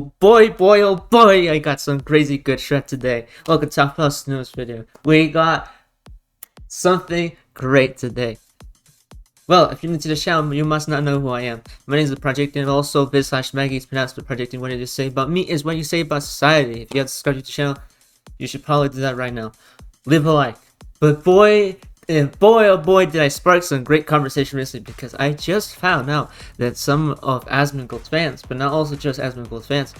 Boy, oh boy, I got some crazy good shit today. Welcome to our first news video. We got something great today. Well, if you're new to the channel, you must not know who I am. My name is The Project, and also Biz/Maggie is pronounced The Project, and what did you say about me is what you say about society. If you have subscribed to the channel, you should probably do that right now. Leave a like. But boy, oh boy, did I spark some great conversation recently, because I just found out that some of Asmongold's fans, but not also just Asmongold's fans,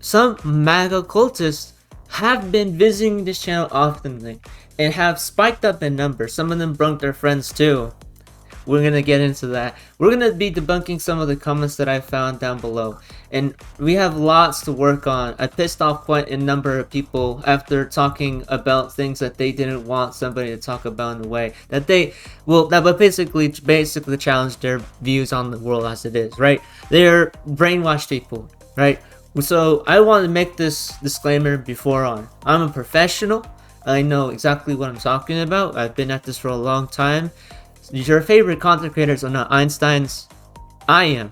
some MAGA cultists have been visiting this channel oftenly and have spiked up in numbers. Some of them brought their friends too. We're gonna get into that. We're gonna be debunking some of the comments that I found down below, and we have lots to work on. I pissed off quite a number of people after talking about things that they didn't want somebody to talk about in a way that that would basically challenge their views on the world as it is, right? They're brainwashed people, right? So I want to make this disclaimer before on. I'm a professional. I know exactly what I'm talking about. I've been at this for a long time. Your favorite content creators are not Einsteins. I am.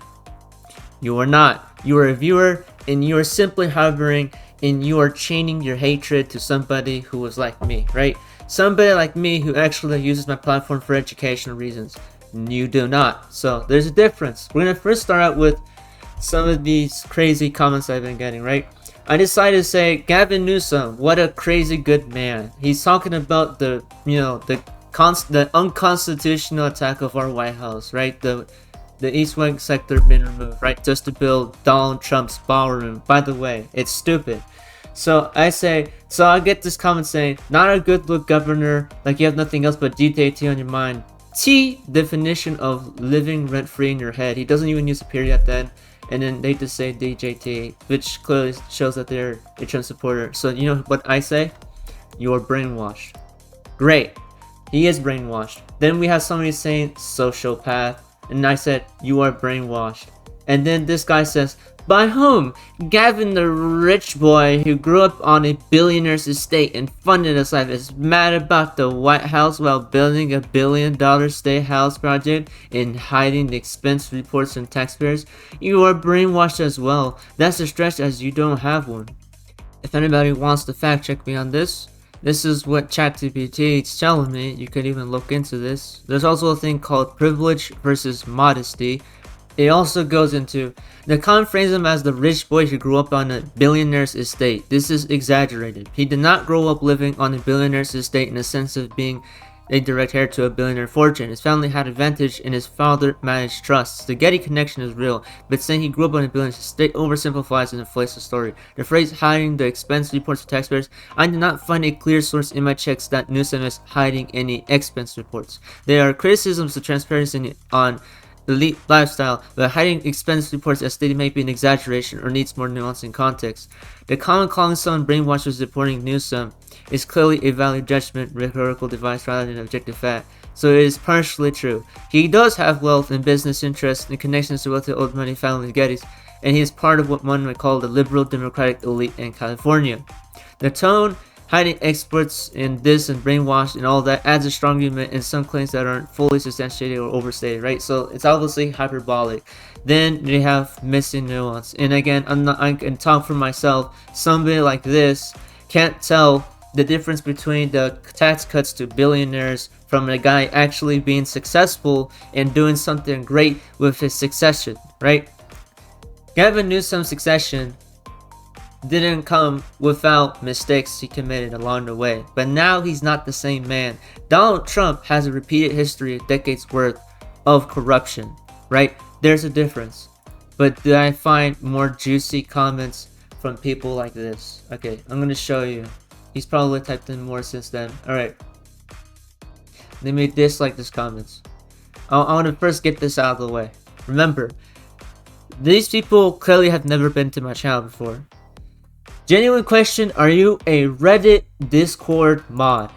You are not. You are a viewer, and you are simply harboring, and you are chaining your hatred to somebody who is like me, right? Somebody like me who actually uses my platform for educational reasons. You do not. So there's a difference. We're gonna first start out with some of these crazy comments I've been getting, right? I decided to say, Gavin Newsom, what a crazy good man. He's talking about the unconstitutional attack of our White House, right? The East Wing sector being removed, right? Just to build Donald Trump's ballroom. By the way, it's stupid. So I get this comment saying, not a good look governor, like you have nothing else but GTT on your mind. T definition of living rent free in your head. He doesn't even use a period at the end. And then they just say DJT, which clearly shows that they're a Trump supporter. So you know what I say? You're brainwashed. Great. He is brainwashed. Then we have somebody saying sociopath, and I said, you are brainwashed. And then this guy says, by whom? Gavin, the rich boy who grew up on a billionaire's estate and funded his life, is mad about the White House while building a $1 billion state house project and hiding the expense reports from taxpayers. You are brainwashed as well. That's a stretch, as you don't have one. If anybody wants to fact check me on this is what ChatGPT is telling me. You could even look into this. There's also a thing called privilege versus modesty. It also goes into, the common phrase him as the rich boy who grew up on a billionaire's estate. This is exaggerated. He did not grow up living on a billionaire's estate in the sense of being a direct heir to a billionaire fortune. His family had advantage and his father managed trusts. The Getty connection is real, but saying he grew up on a billionaire's estate oversimplifies and inflates the story. The phrase hiding the expense reports for taxpayers, I did not find a clear source in my checks that Newsom is hiding any expense reports. There are criticisms of transparency on elite lifestyle, but hiding expense reports as stated may be an exaggeration or needs more nuance and context. The common calling someone brainwashed for supporting Newsom is clearly a value judgment, rhetorical device rather than objective fact. So it is partially true. He does have wealth and business interests and connections to wealthy old money family Gettys, and he is part of what one might call the liberal democratic elite in California. The tone hiding experts in this and brainwashed and all that adds a strong argument in some claims that aren't fully substantiated or overstated, right? So it's obviously hyperbolic. Then they have missing nuance. And again, I can talk for myself. Somebody like this can't tell the difference between the tax cuts to billionaires from a guy actually being successful and doing something great with his succession, right? Gavin Newsom's succession didn't come without mistakes he committed along the way, but now he's not the same man. Donald Trump has a repeated history of decades worth of corruption, right? There's a difference. But did I find more juicy comments from people like this? Okay, I'm gonna show you. He's probably typed in more since then. Alright, they may dislike this comments. I want to first get this out of the way. Remember, these people clearly have never been to my channel before. Genuine question, are you a Reddit Discord mod?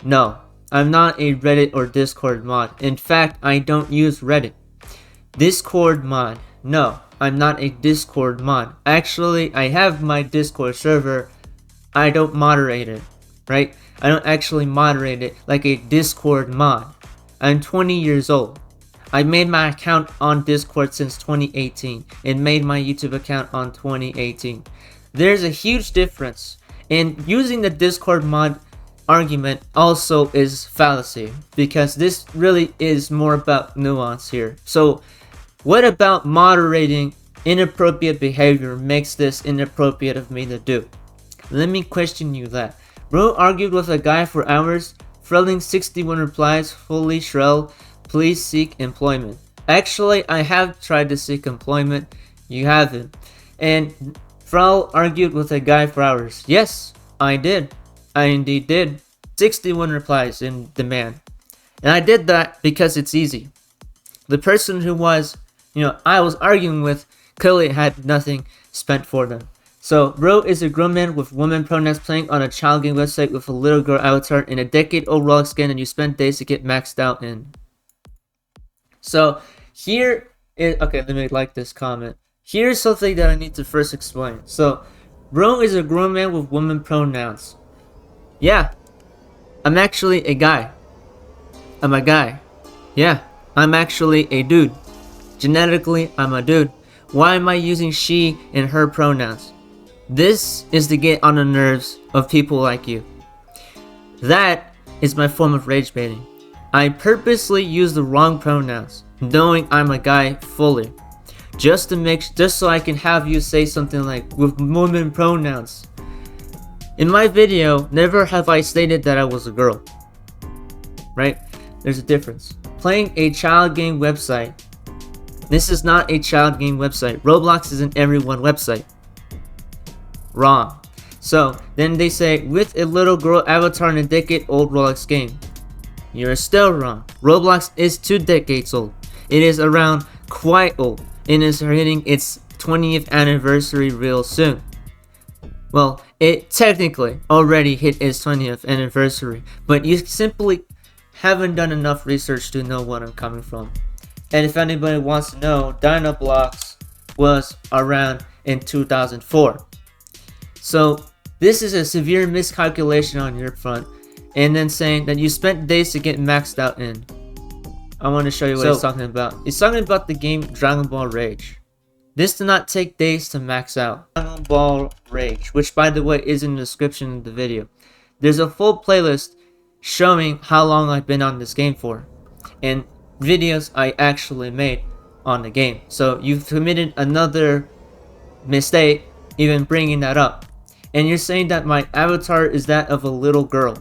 No, I'm not a Reddit or Discord mod. In fact, I don't use Reddit. Discord mod? No, I'm not a Discord mod. Actually, I have my Discord server. I don't moderate it, right? I don't actually moderate it like a Discord mod. I'm 20 years old. I made my account on Discord since 2018 and made my YouTube account on 2018. There's a huge difference, and using the Discord mod argument also is fallacy, because this really is more about nuance here. So what about moderating inappropriate behavior makes this inappropriate of me to do? Let me question you that. Bro argued with a guy for hours, filling 61 replies, fully shrell, please seek employment. Actually, I have tried to seek employment, you haven't. And Frau argued with a guy for hours. Yes, I did. I indeed did. 61 replies in demand. And I did that because it's easy. The person who I was arguing with clearly had nothing spent for them. So, bro is a grown man with woman pronouns playing on a child game website with a little girl avatar in a decade-old Rolex skin, and you spend days to get maxed out in. So, here is... Okay, let me like this comment. Here's something that I need to first explain. So, bro is a grown man with woman pronouns. Yeah, I'm actually a guy. I'm a guy. Yeah, I'm actually a dude. Genetically, I'm a dude. Why am I using she and her pronouns? This is to get on the nerves of people like you. That is my form of rage baiting. I purposely use the wrong pronouns, knowing I'm a guy fully, just so I can have you say something like with woman pronouns. In my video, never have I stated that I was a girl. Right? There's a difference. Playing a child game website. This is not a child game website. Roblox isn't everyone website. Wrong. So, then they say, with a little girl avatar in a decade-old Rolex game. You're still wrong. Roblox is 2 decades old. It is around quite old. It is hitting its 20th anniversary real soon. Well, it technically already hit its 20th anniversary, but you simply haven't done enough research to know what I'm coming from. And if anybody wants to know, Dinoblocks was around in 2004. So this is a severe miscalculation on your front, and then saying that you spent days to get maxed out in. I want to show you what he's talking about. He's talking about the game Dragon Ball Rage. This did not take days to max out. Dragon Ball Rage, which by the way is in the description of the video. There's a full playlist showing how long I've been on this game for, and videos I actually made on the game. So you've committed another mistake even bringing that up. And you're saying that my avatar is that of a little girl.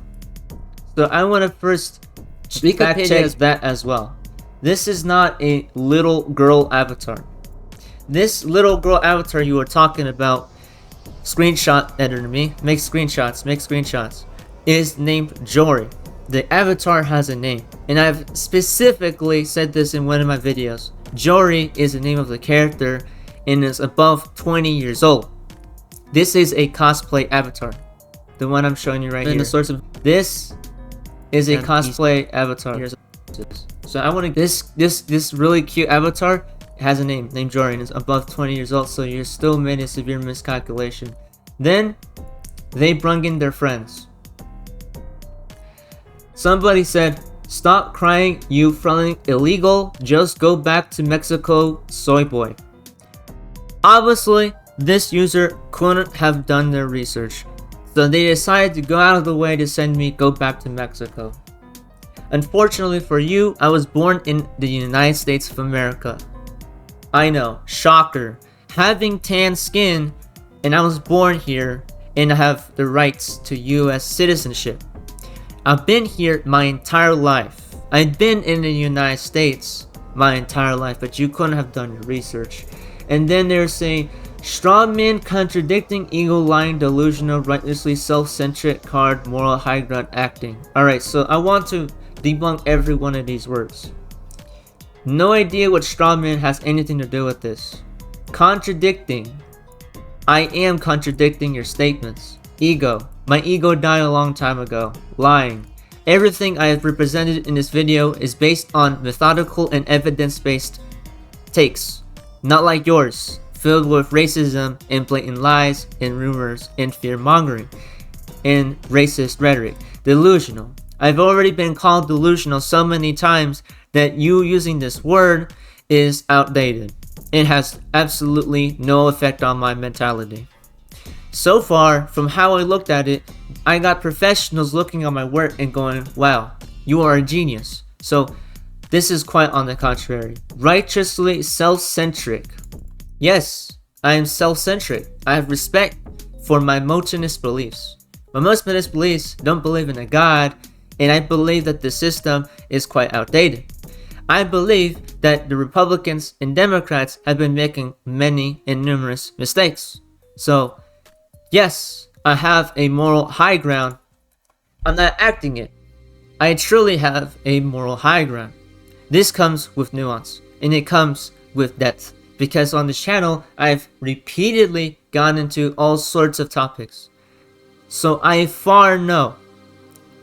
So I want to first fact check that as well. This is not a little girl avatar. This little girl avatar you were talking about, screenshot editor me, make screenshots, is named Jory. The avatar has a name, and I've specifically said this in one of my videos. Jory is the name of the character and is above 20 years old. This is a cosplay avatar. The one I'm showing you right here. The source of this is a cosplay avatar. So I want to this really cute avatar has a name named Jory and is above 20 years old, so you're still made a severe miscalculation. Then they brung in their friends. Somebody said, "Stop crying, you feeling illegal, just go back to Mexico, soy boy." Obviously, this user couldn't have done their research, so they decided to go out of the way to send me go back to Mexico. Unfortunately for you, I was born in the United States of America. I know, shocker. Having tan skin, and I was born here, and I have the rights to US citizenship. I've been here my entire life. I've been in the United States my entire life, but you couldn't have done your research. And then they're saying, straw man contradicting, ego lying, delusional, righteously self-centric, card, moral high ground acting. Alright, so I want to debunk every one of these words. No idea what straw man has anything to do with this. Contradicting. I am contradicting your statements. Ego. My ego died a long time ago. Lying. Everything I have represented in this video is based on methodical and evidence-based takes. Not like yours, filled with racism and blatant lies and rumors and fear-mongering and racist rhetoric. Delusional. I've already been called delusional so many times that you using this word is outdated. It has absolutely no effect on my mentality. So far, from how I looked at it, I got professionals looking at my work and going, wow, you are a genius. So this is quite on the contrary. Righteously self-centric. Yes, I am self-centric. I have respect for my motionist beliefs. My motionist beliefs don't believe in a God, and I believe that the system is quite outdated. I believe that the Republicans and Democrats have been making many and numerous mistakes. So, yes, I have a moral high ground. I'm not acting it. I truly have a moral high ground. This comes with nuance, and it comes with depth, because on this channel, I've repeatedly gone into all sorts of topics. So I far know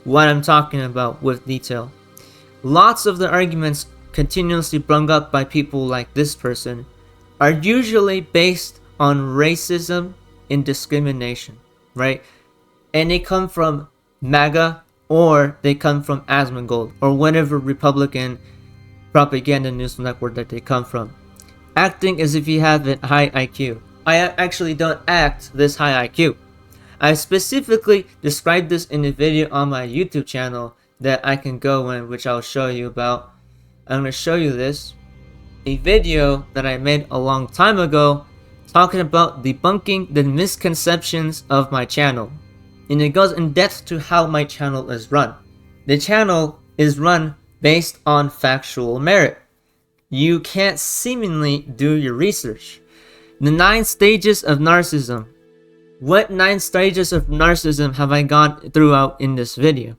what I'm talking about with detail. Lots of the arguments continuously brung up by people like this person are usually based on racism and discrimination, right? And they come from MAGA, or they come from Asmongold, or whatever Republican propaganda news network that they come from. Acting as if you have a high IQ. I actually don't act this high IQ. I specifically described this in a video on my YouTube channel that I can go in, which I'll show you about. I'm going to show you this. A video that I made a long time ago talking about debunking the misconceptions of my channel. And it goes in depth to how my channel is run. The channel is run based on factual merit. You can't seemingly do your research. The 9 stages of narcissism. What 9 stages of narcissism have I gone throughout in this video?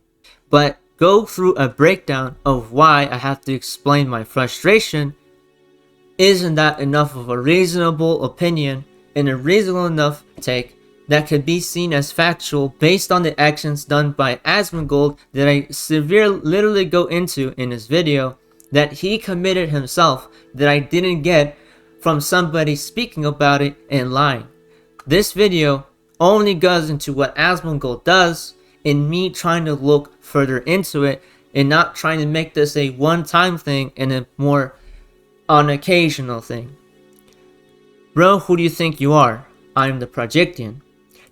But go through a breakdown of why I have to explain my frustration. Isn't that enough of a reasonable opinion and a reasonable enough take that could be seen as factual based on the actions done by Asmongold that I literally go into in this video, that he committed himself, that I didn't get from somebody speaking about it and lying. This video only goes into what Asmongold does, and me trying to look further into it and not trying to make this a one-time thing and a more on occasional thing. Bro, who do you think you are? I'm the Projectian.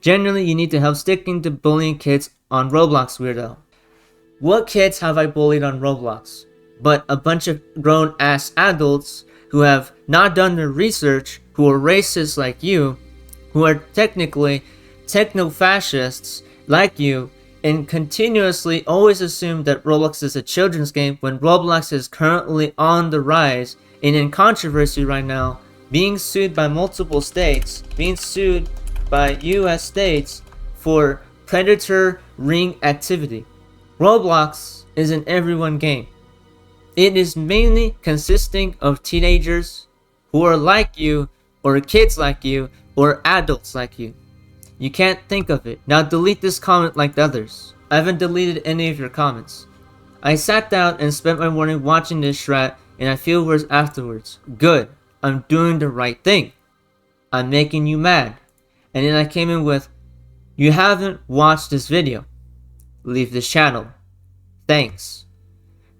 Generally, you need to help sticking to bullying kids on Roblox, weirdo. What kids have I bullied on Roblox? But a bunch of grown-ass adults who have not done their research, who are racist like you, who are technically techno-fascists like you, and continuously always assume that Roblox is a children's game when Roblox is currently on the rise and in controversy right now, being sued by multiple states, being sued by US states for predator ring activity. Roblox is an everyone game. It is mainly consisting of teenagers who are like you, or kids like you, or adults like you. You can't think of it. Now delete this comment like the others. I haven't deleted any of your comments. I sat down and spent my morning watching this shred, and I feel worse afterwards. Good. I'm doing the right thing. I'm making you mad. And then I came in with, you haven't watched this video. Leave this channel. Thanks.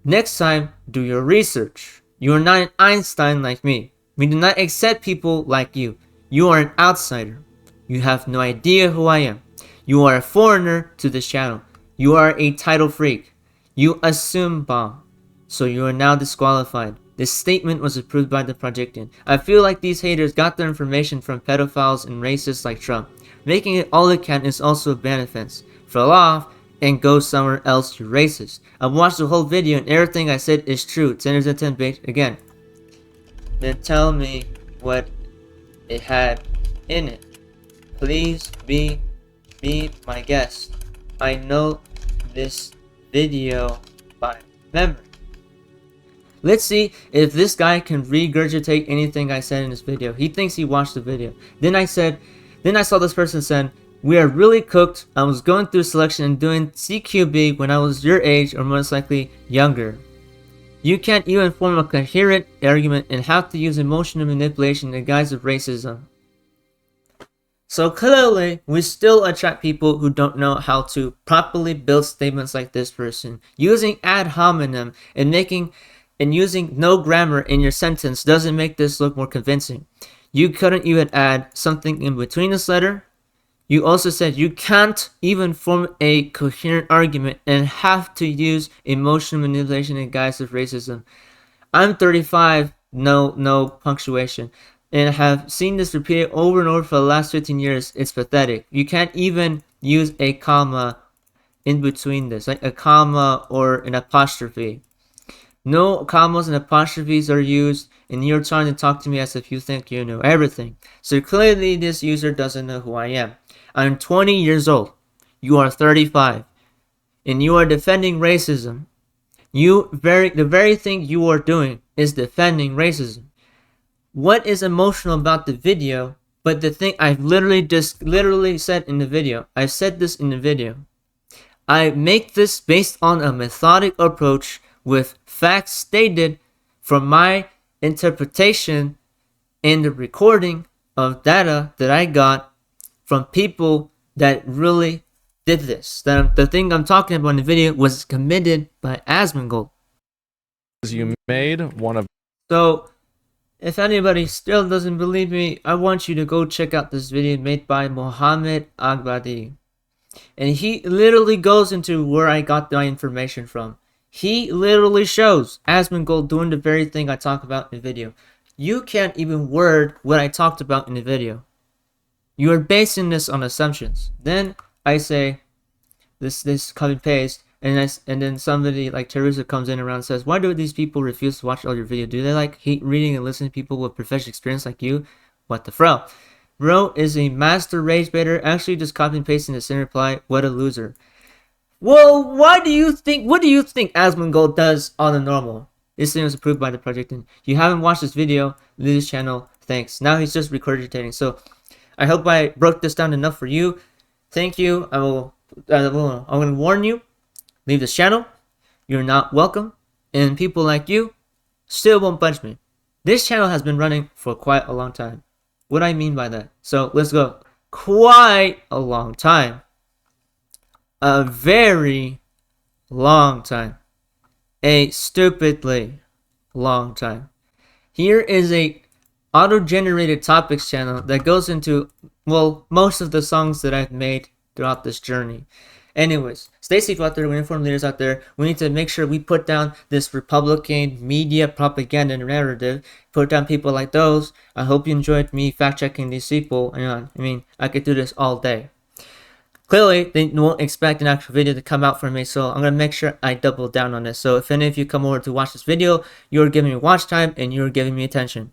Next time, do your research. You are not an Einstein like me. We do not accept people like you. You are an outsider. You have no idea who I am. You are a foreigner to this channel. You are a title freak. You assume bomb. So you are now disqualified. This statement was approved by the Projectian. I feel like these haters got their information from pedophiles and racists like Trump. Making it all it can is also a bad offense. Fall off and go somewhere else, you racist. I watched the whole video and everything I said is true. 10 out of 10 bait again. Then tell me what it had in it. Please be my guest. I know this video by memory. Let's see if this guy can regurgitate anything I said in this video. He thinks he watched the video. Then I saw this person said, we are really cooked. I was going through selection and doing CQB when I was your age or most likely younger. You can't even form a coherent argument and have to use emotional manipulation in the guise of racism. So clearly, we still attract people who don't know how to properly build statements like this person, using ad hominem and making and using no grammar in your sentence doesn't make this look more convincing. You couldn't even add something in between this letter. You also said you can't even form a coherent argument and have to use emotional manipulation in guise of racism. I'm 35, no punctuation, and have seen this repeated over and over for the last 15 years. It's pathetic. You can't even use a comma in between this, like a comma or an apostrophe. No commas and apostrophes are used, and you're trying to talk to me as if you think you know everything. So clearly this user doesn't know who I am. I'm 20 years old. You are 35. And you are defending racism. The very thing you are doing is defending racism. What is emotional about the video, but the thing I've literally said in the video. I've said this in the video. I make this based on a methodic approach with facts stated from my interpretation in the recording of data that I got from people that really did this. The thing I'm talking about in the video was committed by Asmongold. You made one of. So, if anybody still doesn't believe me, I want you to go check out this video made by Mohammed Agbadi. And he literally goes into where I got my information from. He literally shows Asmongold doing the very thing I talk about in the video. You can't even word what I talked about in the video. You are basing this on assumptions. Then I say this copy paste, and then somebody like Teresa comes in around and says, why do these people refuse to watch all your video? Do they like hate reading and listening to people with professional experience like you? What the fro? Bro is a master rage baiter, actually just copy and pasting the same reply. What a loser. Well, what do you think Asmongold does on the normal? This thing was approved by the project, and you haven't watched this video, leave this channel, thanks. Now he's just regurgitating. So I hope I broke this down enough for you. Thank you. I'm going to warn you, leave this channel. You're not welcome, and people like you still won't budge me. This channel has been running for quite a long time. What I mean by that? So let's go. Quite a long time. A very long time. A stupidly long time. Here is a auto-generated topics channel that goes into, well, most of the songs that I've made throughout this journey. Anyways, stay safe out there. We're informed leaders out there. We need to make sure we put down this Republican media propaganda narrative. Put down people like those. I hope you enjoyed me fact-checking these people. I mean, I could do this all day. Clearly, they won't expect an actual video to come out from me, so I'm going to make sure I double down on this. So if any of you come over to watch this video, you're giving me watch time and you're giving me attention.